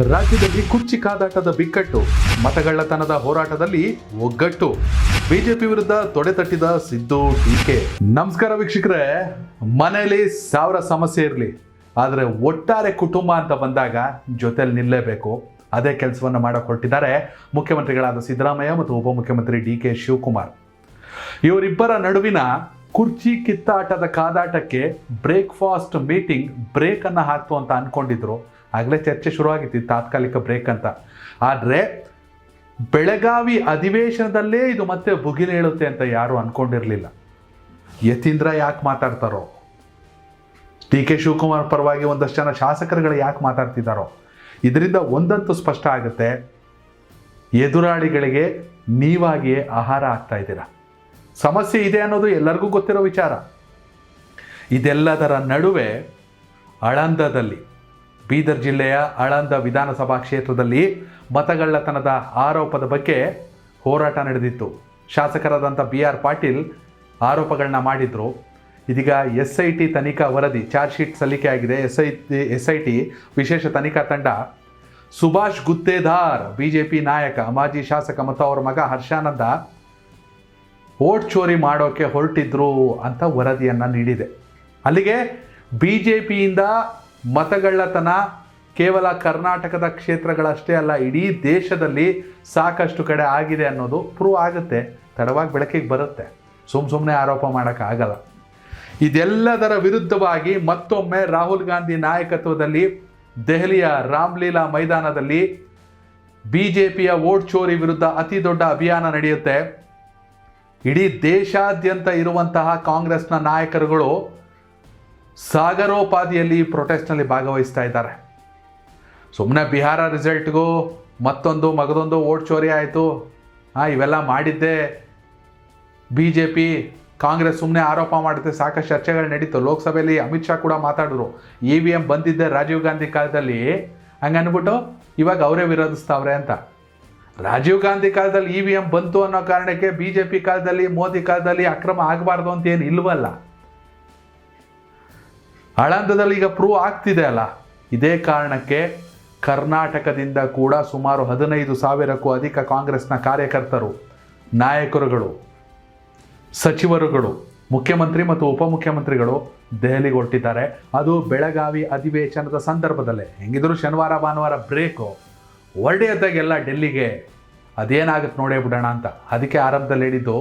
ರಾಜ್ಯದಲ್ಲಿ ಕುರ್ಚಿ ಕಾದಾಟದ ಬಿಕ್ಕಟ್ಟು, ಮತಗಳ್ಳತನದ ಹೋರಾಟದಲ್ಲಿ ಒಗ್ಗಟ್ಟು, ಬಿಜೆಪಿ ವಿರುದ್ಧ ತೊಡೆತಟ್ಟಿದ ಸಿದ್ದು ಟೀಕೆ. ನಮಸ್ಕಾರ ವೀಕ್ಷಕರೇ, ಮನೆಯಲ್ಲಿ 1000 ಸಮಸ್ಯೆ ಇರಲಿ, ಆದರೆ ಒಟ್ಟಾರೆ ಕುಟುಂಬ ಅಂತ ಬಂದಾಗ ಜೊತೆಲಿ ನಿಲ್ಲೇಬೇಕು. ಅದೇ ಕೆಲಸವನ್ನು ಮಾಡಕ್ಕೆ ಹೊರಟಿದ್ದಾರೆ ಮುಖ್ಯಮಂತ್ರಿಗಳಾದ ಸಿದ್ದರಾಮಯ್ಯ ಮತ್ತು ಉಪಮುಖ್ಯಮಂತ್ರಿ ಡಿ.ಕೆ. ಶಿವಕುಮಾರ್. ಇವರಿಬ್ಬರ ನಡುವಿನ ಕುರ್ಚಿ ಕಿತ್ತಾಟದ ಕಾದಾಟಕ್ಕೆ ಬ್ರೇಕ್ಫಾಸ್ಟ್ ಮೀಟಿಂಗ್ ಬ್ರೇಕ್ ಅನ್ನು ಹಾಕ್ತು ಅಂತ ಅನ್ಕೊಂಡಿದ್ರು. ಆಗಲೇ ಚರ್ಚೆ ಶುರುವಾಗಿತ್ತು, ತಾತ್ಕಾಲಿಕ ಬ್ರೇಕ್ ಅಂತ. ಆದರೆ ಬೆಳಗಾವಿ ಅಧಿವೇಶನದಲ್ಲೇ ಇದು ಮತ್ತೆ ಭುಗಿಲೇಳುತ್ತೆ ಅಂತ ಯಾರು ಅನ್ಕೊಂಡಿರಲಿಲ್ಲ. ಯತೀಂದ್ರ ಯಾಕೆ ಮಾತಾಡ್ತಾರೋ, ಡಿ.ಕೆ. ಶಿವಕುಮಾರ್ ಪರವಾಗಿ ಒಂದಷ್ಟು ಜನ ಶಾಸಕರುಗಳು ಯಾಕೆ ಮಾತಾಡ್ತಿದ್ದಾರೋ, ಇದರಿಂದ ಒಂದಂತೂ ಸ್ಪಷ್ಟ ಆಗುತ್ತೆ, ಎದುರಾಳಿಗಳಿಗೆ ನೀವಾಗಿಯೇ ಆಹಾರ ಆಗ್ತಾ ಇದ್ದೀರಾ. ಸಮಸ್ಯೆ ಇದೆ ಅನ್ನೋದು ಎಲ್ಲರಿಗೂ ಗೊತ್ತಿರೋ ವಿಚಾರ. ಇದೆಲ್ಲದರ ನಡುವೆ ಆಳಂದದಲ್ಲಿ, ಬೀದರ್ ಜಿಲ್ಲೆಯ ಆಳಂದ ವಿಧಾನಸಭಾ ಕ್ಷೇತ್ರದಲ್ಲಿ ಮತಗಳ್ಳತನದ ಆರೋಪದ ಬಗ್ಗೆ ಹೋರಾಟ ನಡೆದಿತ್ತು. ಶಾಸಕರಾದಂಥ ಬಿ.ಆರ್. ಪಾಟೀಲ್ ಆರೋಪಗಳನ್ನ ಮಾಡಿದ್ರು. ಇದೀಗ SIT ತನಿಖಾ ವರದಿ, ಚಾರ್ಜ್ ಶೀಟ್ ಸಲ್ಲಿಕೆ ಆಗಿದೆ. SIT ವಿಶೇಷ ತನಿಖಾ ತಂಡ ಸುಭಾಷ್ ಗುತ್ತೇದಾರ್, ಬಿಜೆಪಿ ನಾಯಕ, ಮಾಜಿ ಶಾಸಕ ಮತ್ತು ಅವರ ಮಗ ಹರ್ಷಾನಂದ ವೋಟ್ ಚೋರಿ ಮಾಡೋಕೆ ಹೊರಟಿದ್ರು ಅಂತ ವರದಿಯನ್ನು ನೀಡಿದೆ. ಅಲ್ಲಿಗೆ ಬಿಜೆಪಿಯಿಂದ ಮತಗಳ್ಳತನ ಕೇವಲ ಕರ್ನಾಟಕದ ಕ್ಷೇತ್ರಗಳಷ್ಟೇ ಅಲ್ಲ, ಇಡೀ ದೇಶದಲ್ಲಿ ಸಾಕಷ್ಟು ಕಡೆ ಆಗಿದೆ ಅನ್ನೋದು ಪ್ರೂವ್ ಆಗುತ್ತೆ. ತಡವಾಗಿ ಬೆಳಕಿಗೆ ಬರುತ್ತೆ, ಸುಮ್ಮನೆ ಆರೋಪ ಮಾಡೋಕ್ಕಾಗಲ್ಲ. ಇದೆಲ್ಲದರ ವಿರುದ್ಧವಾಗಿ ಮತ್ತೊಮ್ಮೆ ರಾಹುಲ್ ಗಾಂಧಿ ನಾಯಕತ್ವದಲ್ಲಿ ದೆಹಲಿಯ ರಾಮ್ಲೀಲಾ ಮೈದಾನದಲ್ಲಿ ಬಿಜೆಪಿಯ ವೋಟ್ ಚೋರಿ ವಿರುದ್ಧ ಅತಿ ದೊಡ್ಡ ಅಭಿಯಾನ ನಡೆಯುತ್ತೆ. ಇಡೀ ದೇಶಾದ್ಯಂತ ಇರುವಂತಹ ಕಾಂಗ್ರೆಸ್ನ ನಾಯಕರುಗಳು ಸಾಗರೋಪಾದಿಯಲ್ಲಿ ಪ್ರೊಟೆಸ್ಟ್ನಲ್ಲಿ ಭಾಗವಹಿಸ್ತಾ ಇದ್ದಾರೆ. ಸುಮ್ಮನೆ ಬಿಹಾರ ರಿಸಲ್ಟ್ಗೂ ಮಗದೊಂದು ವೋಟ್ ಚೋರಿ ಆಯಿತು, ಇವೆಲ್ಲ ಮಾಡಿದ್ದೆ ಬಿಜೆಪಿ, ಕಾಂಗ್ರೆಸ್ ಸುಮ್ಮನೆ ಆರೋಪ ಮಾಡುತ್ತೆ, ಸಾಕಷ್ಟು ಚರ್ಚೆಗಳು ನಡೀತು. ಲೋಕಸಭೆಯಲ್ಲಿ ಅಮಿತ್ ಶಾ ಕೂಡ ಮಾತಾಡಿದ್ರು, EVM ಬಂದಿದ್ದೆ ರಾಜೀವ್ ಗಾಂಧಿ ಕಾಲದಲ್ಲಿ, ಹಂಗನ್ಬಿಟ್ಟು ಇವಾಗ ಅವರೇ ವಿರೋಧಿಸ್ತಾವ್ರೆ ಅಂತ. ರಾಜೀವ್ ಗಾಂಧಿ ಕಾಲದಲ್ಲಿ EVM ಬಂತು ಅನ್ನೋ ಕಾರಣಕ್ಕೆ ಬಿಜೆಪಿ ಕಾಲದಲ್ಲಿ, ಮೋದಿ ಕಾಲದಲ್ಲಿ ಅಕ್ರಮ ಆಗಬಾರ್ದು ಅಂತ ಏನು ಇಲ್ವಲ್ಲ. ಆಳಂದದಲ್ಲಿ ಈಗ ಪ್ರೂವ್ ಆಗ್ತಿದೆ ಅಲ್ಲ. ಇದೇ ಕಾರಣಕ್ಕೆ ಕರ್ನಾಟಕದಿಂದ ಕೂಡ ಸುಮಾರು 15,000ಕ್ಕೂ ಅಧಿಕ ಕಾಂಗ್ರೆಸ್ನ ಕಾರ್ಯಕರ್ತರು, ನಾಯಕರುಗಳು, ಸಚಿವರುಗಳು, ಮುಖ್ಯಮಂತ್ರಿ ಮತ್ತು ಉಪಮುಖ್ಯಮಂತ್ರಿಗಳು ದೆಹಲಿಗೆ ಹೊರಟಿದ್ದಾರೆ. ಅದು ಬೆಳಗಾವಿ ಅಧಿವೇಶನದ ಸಂದರ್ಭದಲ್ಲೇ. ಹೆಂಗಿದ್ರು ಶನಿವಾರ ಭಾನುವಾರ ಬ್ರೇಕು, ಹೊರಡೆಯದ್ದಾಗೆಲ್ಲ ಡೆಲ್ಲಿಗೆ, ಅದೇನಾಗುತ್ತೆ ನೋಡೇ ಬಿಡೋಣ ಅಂತ. ಅದಕ್ಕೆ ಆರಂಭದಲ್ಲಿ ಹೇಳಿದ್ದು,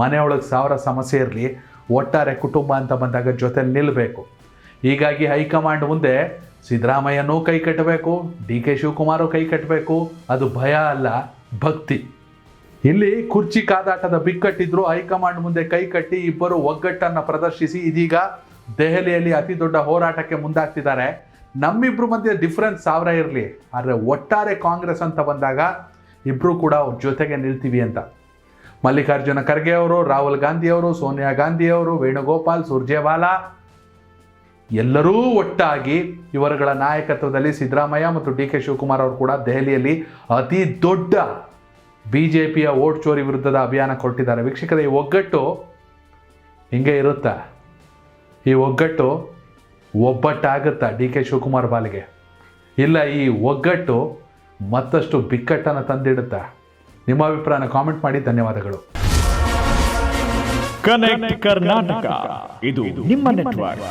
ಮನೆಯೊಳಗೆ 1000 ಸಮಸ್ಯೆ ಇರಲಿ, ಒಟ್ಟಾರೆ ಕುಟುಂಬ ಅಂತ ಬಂದಾಗ ಜೊತೆ ನಿಲ್ಲಬೇಕು. ಹೀಗಾಗಿ ಹೈಕಮಾಂಡ್ ಮುಂದೆ ಸಿದ್ದರಾಮಯ್ಯನೂ ಕೈ ಕಟ್ಟಬೇಕು, ಡಿ.ಕೆ. ಶಿವಕುಮಾರು ಕೈ ಕಟ್ಟಬೇಕು. ಅದು ಭಯ ಅಲ್ಲ, ಭಕ್ತಿ. ಇಲ್ಲಿ ಕುರ್ಚಿ ಕಾದಾಟದ ಬಿಕ್ಕಟ್ಟಿದ್ರು, ಹೈಕಮಾಂಡ್ ಮುಂದೆ ಕೈ ಕಟ್ಟಿ ಇಬ್ಬರು ಒಗ್ಗಟ್ಟನ್ನು ಪ್ರದರ್ಶಿಸಿ ಇದೀಗ ದೆಹಲಿಯಲ್ಲಿ ಅತಿ ದೊಡ್ಡ ಹೋರಾಟಕ್ಕೆ ಮುಂದಾಗ್ತಿದ್ದಾರೆ. ನಮ್ಮಿಬ್ರು ಮಧ್ಯೆ ಡಿಫ್ರೆನ್ಸ್ 1000 ಇರಲಿ, ಆದರೆ ಒಟ್ಟಾರೆ ಕಾಂಗ್ರೆಸ್ ಅಂತ ಬಂದಾಗ ಇಬ್ಬರು ಕೂಡ ಅವ್ರ ಜೊತೆಗೆ ನಿಲ್ತೀವಿ ಅಂತ. ಮಲ್ಲಿಕಾರ್ಜುನ ಖರ್ಗೆ ಅವರು, ರಾಹುಲ್ ಗಾಂಧಿ ಅವರು, ಸೋನಿಯಾ ಗಾಂಧಿ ಅವರು, ವೇಣುಗೋಪಾಲ್, ಸುರ್ಜೇವಾಲಾ ಎಲ್ಲರೂ ಒಟ್ಟಾಗಿ ಇವರುಗಳ ನಾಯಕತ್ವದಲ್ಲಿ ಸಿದ್ದರಾಮಯ್ಯ ಮತ್ತು ಡಿ.ಕೆ. ಶಿವಕುಮಾರ್ ಅವರು ಕೂಡ ದೆಹಲಿಯಲ್ಲಿ ಅತಿ ದೊಡ್ಡ ಬಿಜೆಪಿಯ ವೋಟ್ ಚೋರಿ ವಿರುದ್ಧದ ಅಭಿಯಾನ ಕೊಟ್ಟಿದ್ದಾರೆ. ವೀಕ್ಷಕರೇ, ಈ ಒಗ್ಗಟ್ಟು ಹಿಂಗೆ ಇರುತ್ತಾ? ಈ ಒಗ್ಗಟ್ಟು ಒಬ್ಬಟ್ಟಾಗುತ್ತಾ ಡಿ.ಕೆ. ಶಿವಕುಮಾರ್ ಬಾಲಿಗೆ? ಇಲ್ಲ, ಈ ಒಗ್ಗಟ್ಟು ಮತ್ತಷ್ಟು ಬಿಕ್ಕಟ್ಟನ್ನು ತಂದಿಡುತ್ತಾ? ನಿಮ್ಮ ಅಭಿಪ್ರಾಯನ ಕಾಮೆಂಟ್ ಮಾಡಿ. ಧನ್ಯವಾದಗಳು. ಕನೆಕ್ಟ್ ಕರ್ನಾಟಕ, ಇದು ನಿಮ್ಮ ನೆಟ್ವರ್ಕ್.